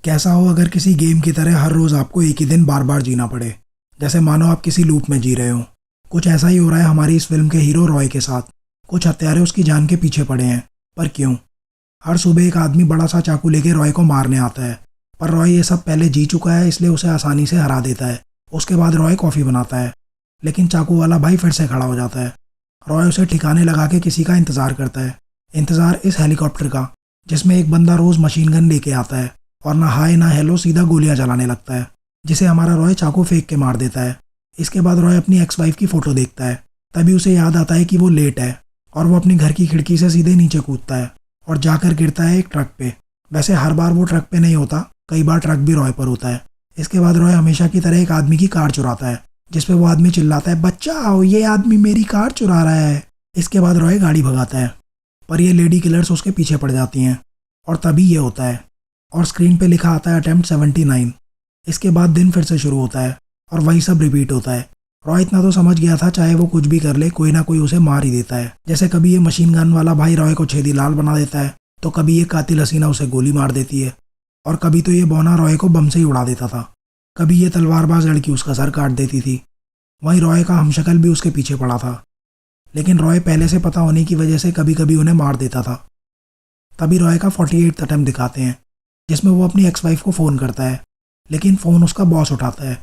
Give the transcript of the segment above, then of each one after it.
कैसा हो अगर किसी गेम की तरह हर रोज़ आपको एक ही दिन बार बार जीना पड़े, जैसे मानो आप किसी लूप में जी रहे हो। कुछ ऐसा ही हो रहा है हमारी इस फिल्म के हीरो रॉय के साथ। कुछ हत्यारे उसकी जान के पीछे पड़े हैं, पर क्यों? हर सुबह एक आदमी बड़ा सा चाकू लेके रॉय को मारने आता है, पर रॉय ये सब पहले जी चुका है, इसलिए उसे आसानी से हरा देता है। उसके बाद रॉय कॉफ़ी बनाता है, लेकिन चाकू वाला भाई फिर से खड़ा हो जाता है। रॉय उसे ठिकाने लगा के किसी का इंतज़ार करता है। इंतज़ार इस हेलीकॉप्टर का, जिसमें एक बंदा रोज़ मशीन गन लेके आता है और ना हाय ना हेलो सीधा गोलियां चलाने लगता है, जिसे हमारा रॉय चाकू फेंक के मार देता है। इसके बाद रॉय अपनी एक्स वाइफ की फ़ोटो देखता है। तभी उसे याद आता है कि वो लेट है और वो अपनी घर की खिड़की से सीधे नीचे कूदता है और जाकर गिरता है एक ट्रक पे। वैसे हर बार वो ट्रक पे नहीं होता, कई बार ट्रक भी रॉय पर होता है। इसके बाद रॉय हमेशा की तरह एक आदमी की कार चुराता है, जिसपे वो आदमी चिल्लाता है, बचाओ, ये आदमी मेरी कार चुरा रहा है। इसके बाद रॉय गाड़ी भगाता है, पर ये लेडी किलर्स उसके पीछे पड़ जाती हैं और तभी ये होता है और स्क्रीन पे लिखा आता है अटेम्प्ट 79। इसके बाद दिन फिर से शुरू होता है और वही सब रिपीट होता है। रॉय इतना तो समझ गया था, चाहे वो कुछ भी कर ले कोई ना कोई उसे मार ही देता है। जैसे कभी ये मशीन गन वाला भाई रॉय को छेदी लाल बना देता है, तो कभी ये कातिल हसीना उसे गोली मार देती है, और कभी तो ये बौना रॉय को बम से ही उड़ा देता था। कभी ये तलवारबाज लड़की उसका सर काट देती थी। वहीं रॉय का हमशक्ल भी उसके पीछे पड़ा था, लेकिन रॉय पहले से पता होने की वजह से कभी कभी उन्हें मार देता था। तभी रॉय का 48 अटेम्प्ट दिखाते हैं, जिसमें वो अपनी एक्स वाइफ को फ़ोन करता है, लेकिन फ़ोन उसका बॉस उठाता है।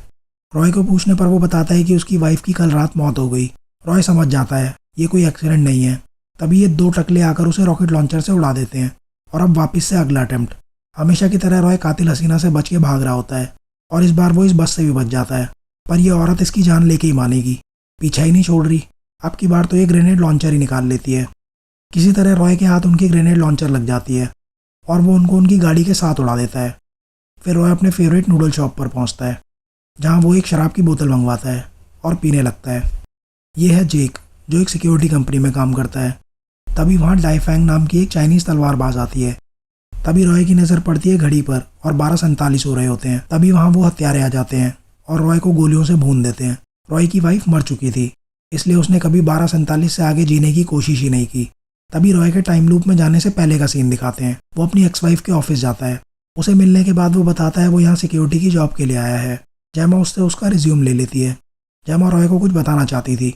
रॉय को पूछने पर वो बताता है कि उसकी वाइफ की कल रात मौत हो गई। रॉय समझ जाता है ये कोई एक्सीडेंट नहीं है। तभी ये दो टकले आकर उसे रॉकेट लॉन्चर से उड़ा देते हैं और अब वापस से अगला अटेम्प्ट। हमेशा की तरह रॉय कातिल हसीना से बच के भाग रहा होता है और इस बार वो इस बस से भी बच जाता है, पर यह औरत इसकी जान लेके ही मानेगी, पीछा ही नहीं छोड़ रही। अब की बार तो ये ग्रेनेड लॉन्चर ही निकाल लेती है। किसी तरह रॉय के हाथ उनकी ग्रेनेड लॉन्चर लग जाती है और वो उनको उनकी गाड़ी के साथ उड़ा देता है। फिर रॉय अपने फेवरेट नूडल शॉप पर पहुंचता है, जहां वो एक शराब की बोतल मंगवाता है और पीने लगता है। ये है जेक, जो एक सिक्योरिटी कंपनी में काम करता है। तभी वहाँ डाइफैंग नाम की एक चाइनीज़ तलवारबाज आती है। तभी रॉय की नज़र पड़ती है घड़ी पर और 12:47 हो रहे होते हैं। तभी वहाँ वो हत्यारे आ जाते हैं और रॉय को गोलियों से भून देते हैं। रॉय की वाइफ मर चुकी थी, इसलिए उसने कभी 12:47 से आगे जीने की कोशिश ही नहीं की। तभी रॉय के टाइम लूप में जाने से पहले का सीन दिखाते हैं। वो अपनी एक्स वाइफ के ऑफिस जाता है। उसे मिलने के बाद वो बताता है वो यहाँ सिक्योरिटी की जॉब के लिए आया है। जैमा उससे उसका रिज्यूम ले लेती है। जैमा रॉय को कुछ बताना चाहती थी,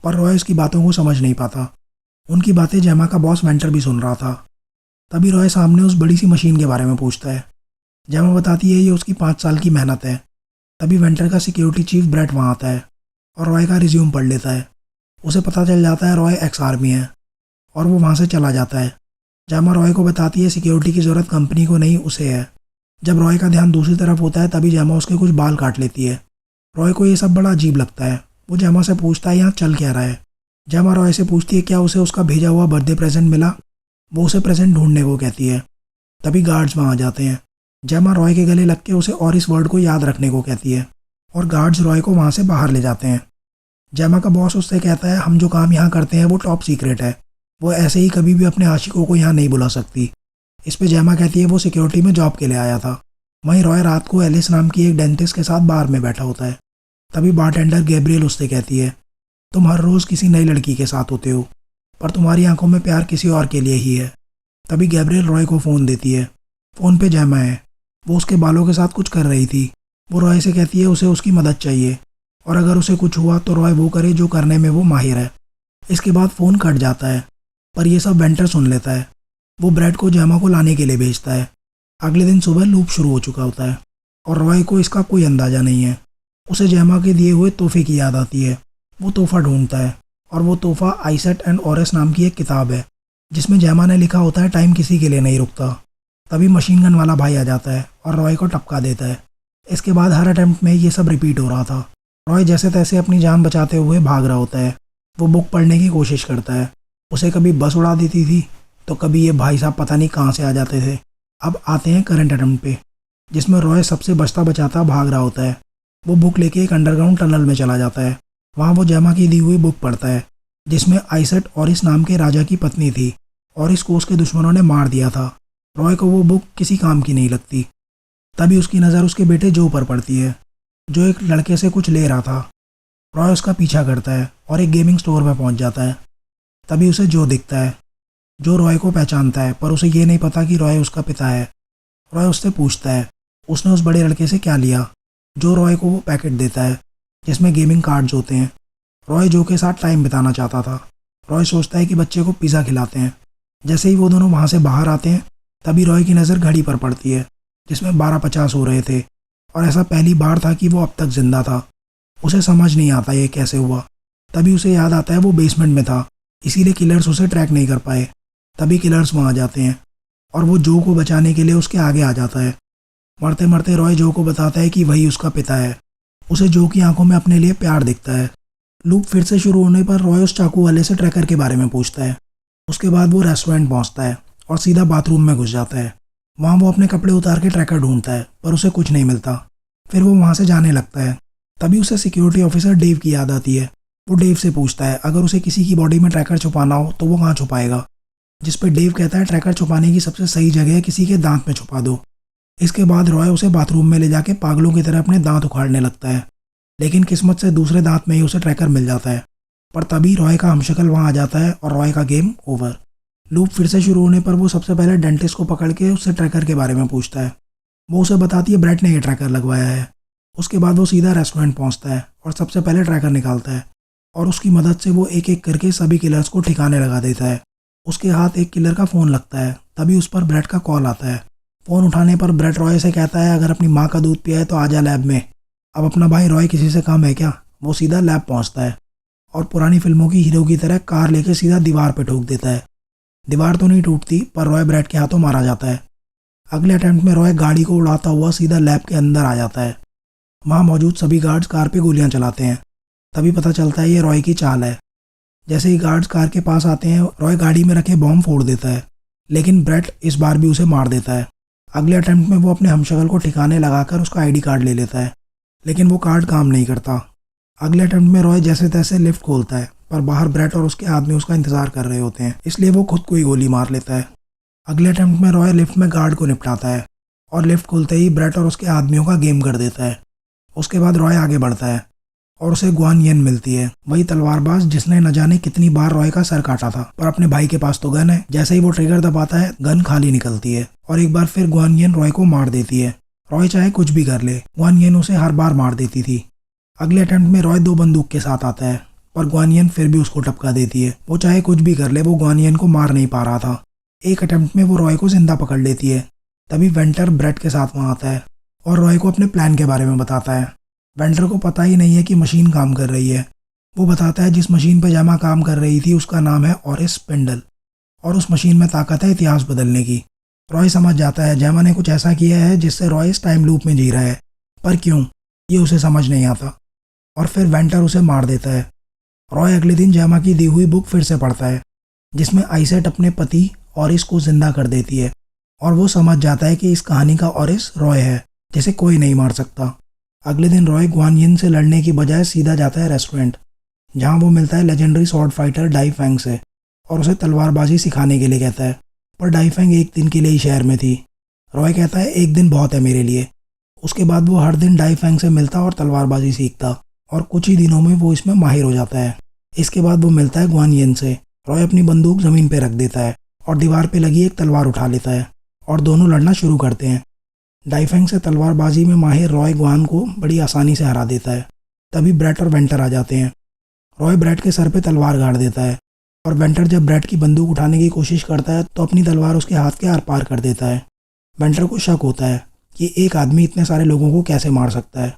पर रॉय उसकी बातों को समझ नहीं पाता। उनकी बातें जैमा का बॉस वेंटर भी सुन रहा था। तभी रॉय सामने उस बड़ी सी मशीन के बारे में पूछता है। जैमा बताती है ये उसकी 5 साल की मेहनत है। तभी वेंटर का सिक्योरिटी चीफ ब्रेट वहाँ आता है और रॉय का रिज्यूम पढ़ लेता है। उसे पता चल जाता है रॉय एक्स आर्मी है और वो वहाँ से चला जाता है। जैमा रॉय को बताती है सिक्योरिटी की ज़रूरत कंपनी को नहीं, उसे है। जब रॉय का ध्यान दूसरी तरफ होता है, तभी जैमा उसके कुछ बाल काट लेती है। रॉय को ये सब बड़ा अजीब लगता है। वो जैमा से पूछता है यहाँ चल क्या रहा है। जैमा रॉय से पूछती है क्या उसे उसका भेजा हुआ बर्थडे प्रेजेंट मिला। वो उसे प्रेजेंट ढूंढने को कहती है। तभी गार्ड्स वहाँ आ जाते हैं। जैमा रॉय के गले लग के उसे और इस वर्ड को याद रखने को कहती है और गार्ड्स रॉय को वहाँ से बाहर ले जाते हैं। जैमा का बॉस उससे कहता है हम जो काम यहाँ करते हैं वो टॉप सीक्रेट है, वो ऐसे ही कभी भी अपने आशिकों को यहाँ नहीं बुला सकती। इस पे जैमा कहती है वो सिक्योरिटी में जॉब के लिए आया था। वहीं रॉय रात को एलिस नाम की एक डेंटिस्ट के साथ बार में बैठा होता है। तभी बारटेंडर गैब्रियल उससे कहती है तुम हर रोज़ किसी नई लड़की के साथ होते हो, पर तुम्हारी आंखों में प्यार किसी और के लिए ही है। तभी गैब्रियल रॉय को फ़ोन देती है। फ़ोन पे जैमा है। वो उसके बालों के साथ कुछ कर रही थी। वो रॉय से कहती है उसे उसकी मदद चाहिए और अगर उसे कुछ हुआ तो रॉय वो करे जो करने में वो माहिर है। इसके बाद फ़ोन कट जाता है, पर यह सब वेंटर सुन लेता है। वो ब्रेड को जैमा को लाने के लिए भेजता है। अगले दिन सुबह लूप शुरू हो चुका होता है और रॉय को इसका कोई अंदाज़ा नहीं है। उसे जैमा के दिए हुए तोहफे की याद आती है। वो तोहफा ढूंढता है और वो तोहफा आइसेट एंड ऑरेस नाम की एक किताब है, जिसमें जैमा ने लिखा होता है टाइम किसी के लिए नहीं रुकता। तभी मशीन गन वाला भाई आ जाता है और रॉय को टपका देता है। इसके बाद हर अटेम्प्ट में ये सब रिपीट हो रहा था। रॉय जैसे तैसे अपनी जान बचाते हुए भाग रहा होता है। वो बुक पढ़ने की कोशिश करता है। उसे कभी बस उड़ा देती थी, तो कभी ये भाई साहब पता नहीं कहाँ से आ जाते थे। अब आते हैं करंट अटेम्प्ट पे, जिसमें रॉय सबसे बचता बचाता भाग रहा होता है। वो बुक लेके एक अंडरग्राउंड टनल में चला जाता है। वहाँ वो जैमा की दी हुई बुक पढ़ता है, जिसमें आइसेट ऑरिस नाम के राजा की पत्नी थी और इसको उसके दुश्मनों ने मार दिया था। रॉय को वो बुक किसी काम की नहीं लगती। तभी उसकी नज़र उसके बेटे जो पर पड़ती है, जो एक लड़के से कुछ ले रहा था। रॉय उसका पीछा करता है और एक गेमिंग स्टोर में पहुंच जाता है। तभी उसे जो दिखता है। जो रॉय को पहचानता है, पर उसे ये नहीं पता कि रॉय उसका पिता है। रॉय उससे पूछता है उसने उस बड़े लड़के से क्या लिया। जो रॉय को वो पैकेट देता है जिसमें गेमिंग कार्ड्स होते हैं। रॉय जो के साथ टाइम बिताना चाहता था। रॉय सोचता है कि बच्चे को पिज़्ज़ा खिलाते हैं। जैसे ही वो दोनों वहाँ से बाहर आते हैं तभी रॉय की नज़र घड़ी पर पड़ती है जिसमें 12:50 हो रहे थे, और ऐसा पहली बार था कि वो अब तक जिंदा था। उसे समझ नहीं आता ये कैसे हुआ। तभी उसे याद आता है वो बेसमेंट में था, इसीलिए किलर्स उसे ट्रैक नहीं कर पाए। तभी किलर्स वहाँ आ जाते हैं और वो जो को बचाने के लिए उसके आगे आ जाता है। मरते मरते रॉय जो को बताता है कि वही उसका पिता है। उसे जो की आंखों में अपने लिए प्यार दिखता है। लूप फिर से शुरू होने पर रॉय उस चाकू वाले से ट्रैकर के बारे में पूछता है। उसके बाद वो रेस्टोरेंट पहुंचता है और सीधा बाथरूम में घुस जाता है। वहाँ वो अपने कपड़े उतार के ट्रैकर ढूंढता है पर उसे कुछ नहीं मिलता। फिर वो वहाँ से जाने लगता है। तभी उसे सिक्योरिटी ऑफिसर डेव की याद आती है। वो डेव से पूछता है अगर उसे किसी की बॉडी में ट्रैकर छुपाना हो तो वो कहाँ छुपाएगा। जिस पे डेव कहता है ट्रैकर छुपाने की सबसे सही जगह किसी के दांत में छुपा दो। इसके बाद रॉय उसे बाथरूम में ले जाके पागलों की तरह अपने दांत उखाड़ने लगता है, लेकिन किस्मत से दूसरे दांत में ही उसे ट्रैकर मिल जाता है। पर तभी रॉय का हमशक्ल वहाँ आ जाता है और रॉय का गेम ओवर। लूप फिर से शुरू होने पर वो सबसे पहले डेंटिस्ट को पकड़ के उससे ट्रैकर के बारे में पूछता है। वो उसे बताती है ब्रेट ने ये ट्रैकर लगवाया है। उसके बाद वो सीधा रेस्टोरेंट पहुंचता है और सबसे पहले ट्रैकर निकालता है और उसकी मदद से वो एक एक करके सभी किलर्स को ठिकाने लगा देता है। उसके हाथ एक किलर का फ़ोन लगता है। तभी उस पर ब्रेट का कॉल आता है। फ़ोन उठाने पर ब्रेट रॉय से कहता है अगर अपनी माँ का दूध पिया है तो आजा लैब में। अब अपना भाई रॉय किसी से कम है क्या। वो सीधा लैब पहुंचता है और पुरानी फिल्मों की हीरो की तरह कार लेके सीधा दीवार पे ठोक देता है। दीवार तो नहीं टूटती पर रॉय ब्रेट के हाथों मारा जाता है। अगले अटेम्प्ट में रॉय गाड़ी को उड़ाता हुआ सीधा लैब के अंदर आ जाता है। वहाँ मौजूद सभी गार्ड्स कार पे गोलियां चलाते हैं। तभी पता चलता है ये रॉय की चाल है। जैसे ही गार्ड्स कार के पास आते हैं रॉय गाड़ी में रखे बॉम्ब फोड़ देता है, लेकिन ब्रेट इस बार भी उसे मार देता है। अगले अटेम्प्ट में वो अपने हमशक्ल को ठिकाने लगाकर उसका आईडी कार्ड ले लेता है, लेकिन वो कार्ड काम नहीं करता। अगले अटेम्प्ट में रॉय जैसे तैसे लिफ्ट खोलता है पर बाहर ब्रेट और उसके आदमी उसका इंतजार कर रहे होते हैं, इसलिए वो खुद को ही गोली मार लेता है। अगले अटेम्प्ट में रॉय लिफ्ट में गार्ड को निपटाता है और लिफ्ट खुलते ही ब्रेट और उसके आदमियों का गेम कर देता है। उसके बाद रॉय आगे बढ़ता है और उसे ग्वान येन मिलती है, वही तलवारबाज जिसने न जाने कितनी बार रॉय का सर काटा था, पर अपने भाई के पास तो गन है। जैसे ही वो ट्रिगर दबाता है गन खाली निकलती है और एक बार फिर ग्वान येन रॉय को मार देती है। रॉय चाहे कुछ भी कर ले, ग्वान येन उसे हर बार मार देती थी। अगले अटेम्प्ट में रॉय 2 बंदूक के साथ आता है पर ग्वान येन फिर भी उसको टपका देती है। वो चाहे कुछ भी कर ले, वो ग्वान येन को मार नहीं पा रहा था। एक अटेम्प्ट में वो रॉय को जिंदा पकड़ लेती है। तभी वेंटर ब्रेट के साथ वहाँ आता है और रॉय को अपने प्लान के बारे में बताता है। वेंटर को पता ही नहीं है कि मशीन काम कर रही है। वो बताता है जिस मशीन पर जेमा काम कर रही थी उसका नाम है ऑरिस स्पिंडल और उस मशीन में ताकत है इतिहास बदलने की। रॉय समझ जाता है जेमा ने कुछ ऐसा किया है जिससे रॉय इस टाइम लूप में जी रहा है, पर क्यों ये उसे समझ नहीं आता और फिर वेंटर उसे मार देता है। रॉय अगले दिन जेमा की दी हुई बुक फिर से पढ़ता है जिसमें आइसेट अपने पति ऑरिस को जिंदा कर देती है और वो समझ जाता है कि इस कहानी का ऑरिस रॉय है जिसे कोई नहीं मार सकता। अगले दिन रॉय ग्वान यिन से लड़ने की बजाय सीधा जाता है रेस्टोरेंट, जहां वो मिलता है legendary sword fighter Dai Fang से और उसे तलवारबाजी सिखाने के लिए कहता है। पर डाई फैंग एक दिन के लिए ही शहर में थी। रॉय कहता है एक दिन बहुत है मेरे लिए। उसके बाद वो हर दिन डाई फैंग से मिलता और तलवारबाजी सीखता और कुछ ही दिनों में वो इसमें माहिर हो जाता है। इसके बाद वो मिलता है ग्वान यिन से। रॉय अपनी बंदूक ज़मीन पर रख देता है और दीवार पर लगी एक तलवार उठा लेता है और दोनों लड़ना शुरू करते हैं। डाइफेंग से तलवारबाजी में माहिर रॉय ग्वान को बड़ी आसानी से हरा देता है। तभी ब्रेट और वेंटर आ जाते हैं। रॉय ब्रेट के सर पे तलवार गाड़ देता है और वेंटर जब ब्रेट की बंदूक उठाने की कोशिश करता है तो अपनी तलवार उसके हाथ के आर पार कर देता है। वेंटर को शक होता है कि एक आदमी इतने सारे लोगों को कैसे मार सकता है।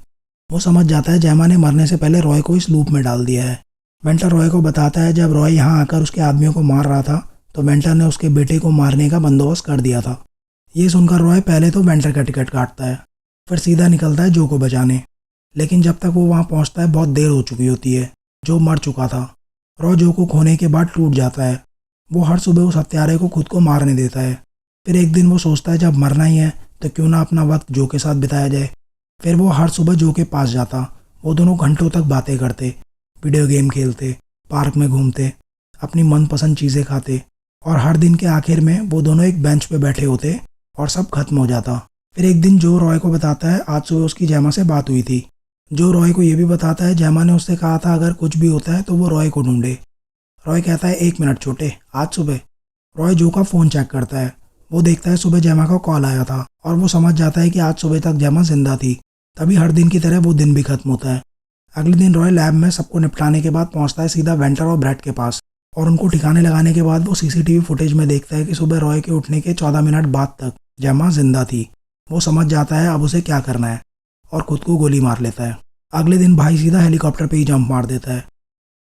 वो समझ जाता है जेमा ने मरने से पहले रॉय को इस लूप में डाल दिया है। वेंटर रॉय को बताता है जब रॉय यहाँ आकर उसके आदमियों को मार रहा था तो वेंटर ने उसके बेटे को मारने का बंदोबस्त कर दिया था। ये सुनकर रॉय पहले तो वेंटर का टिकट काटता है, फिर सीधा निकलता है जो को बचाने। लेकिन जब तक वो वहाँ पहुँचता है बहुत देर हो चुकी होती है। जो मर चुका था। रॉय जो को खोने के बाद टूट जाता है। वो हर सुबह उस हत्यारे को खुद को मारने देता है। फिर एक दिन वो सोचता है जब मरना ही है तो क्यों ना अपना वक्त जो के साथ बिताया जाए। फिर वो हर सुबह जो के पास जाता। वो दोनों घंटों तक बातें करते, वीडियो गेम खेलते, पार्क में घूमते, अपनी मनपसंद चीज़ें खाते और हर दिन के आखिर में वो दोनों एक बेंच पे बैठे होते और सब खत्म हो जाता। फिर एक दिन जो रॉय को बताता है आज सुबह उसकी जेमा से बात हुई थी। जो रॉय को ये भी बताता है जेमा ने उससे कहा था अगर कुछ भी होता है तो वो रॉय को ढूंढे। रॉय कहता है 1 मिनट छोटे, आज सुबह। रॉय जो का फ़ोन चेक करता है। वो देखता है सुबह जेमा का कॉल आया था और वो समझ जाता है कि आज सुबह तक जेमा जिंदा थी। तभी हर दिन की तरह वो दिन भी खत्म होता है। अगले दिन रॉय लैब में सबको निपटाने के बाद पहुंचता है सीधा वेंटर और ब्रैड के पास, और उनको ठिकाने लगाने के बाद वो सीसीटीवी फुटेज में देखता है कि सुबह रॉय के उठने के 14 मिनट बाद तक जेमा जिंदा थी। वो समझ जाता है अब उसे क्या करना है और खुद को गोली मार लेता है। अगले दिन भाई सीधा हेलीकॉप्टर पे ही जंप मार देता है।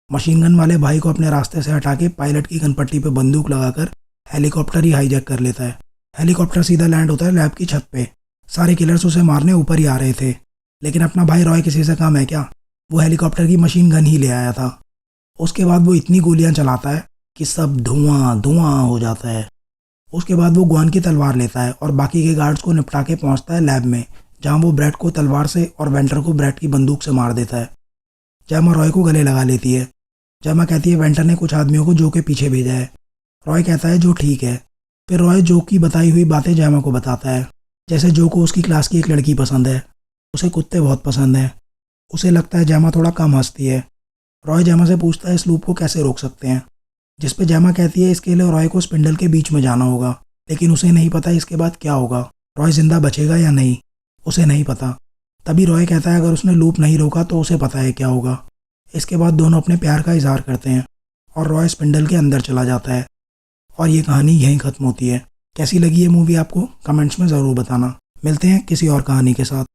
मशीन गन वाले भाई को अपने रास्ते से हटा के पायलट की गनपट्टी पे बंदूक लगाकर हेलीकॉप्टर ही हाईजैक कर लेता है। हेलीकॉप्टर सीधा लैंड होता है लैब की छत पे। सारे किलर्स उसे मारने ऊपर ही आ रहे थे, लेकिन अपना भाई रॉय किसी से कम है क्या? वो हेलीकॉप्टर की मशीन गन ही ले आया था। उसके बाद वो इतनी गोलियां चलाता है कि सब धुआं धुआं हो जाता है। उसके बाद वो ग्वान की तलवार लेता है और बाकी के गार्ड्स को निपटा के पहुंचता है लैब में, जहां वो ब्रैड को तलवार से और वेंटर को ब्रैड की बंदूक से मार देता है। जेमा रॉय को गले लगा लेती है। जेमा कहती है वेंटर ने कुछ आदमियों को जो के पीछे भेजा है। रॉय कहता है जो ठीक है। फिर रॉय जो की बताई हुई बातें जेमा को बताता है, जैसे जो को उसकी क्लास की एक लड़की पसंद है, उसे कुत्ते बहुत पसंद हैं, उसे लगता है जेमा थोड़ा कम हंसती है। रॉय जेमा से पूछता है इस लूप को कैसे रोक सकते हैं, जिस पे जेमा कहती है इसके लिए रॉय को स्पिंडल के बीच में जाना होगा, लेकिन उसे नहीं पता इसके बाद क्या होगा। रॉय जिंदा बचेगा या नहीं उसे नहीं पता। तभी रॉय कहता है अगर उसने लूप नहीं रोका तो उसे पता है क्या होगा। इसके बाद दोनों अपने प्यार का इजहार करते हैं और रॉय स्पिंडल के अंदर चला जाता है और ये कहानी यहीं ख़त्म होती है। कैसी लगी ये मूवी आपको कमेंट्स में ज़रूर बताना। मिलते हैं किसी और कहानी के साथ।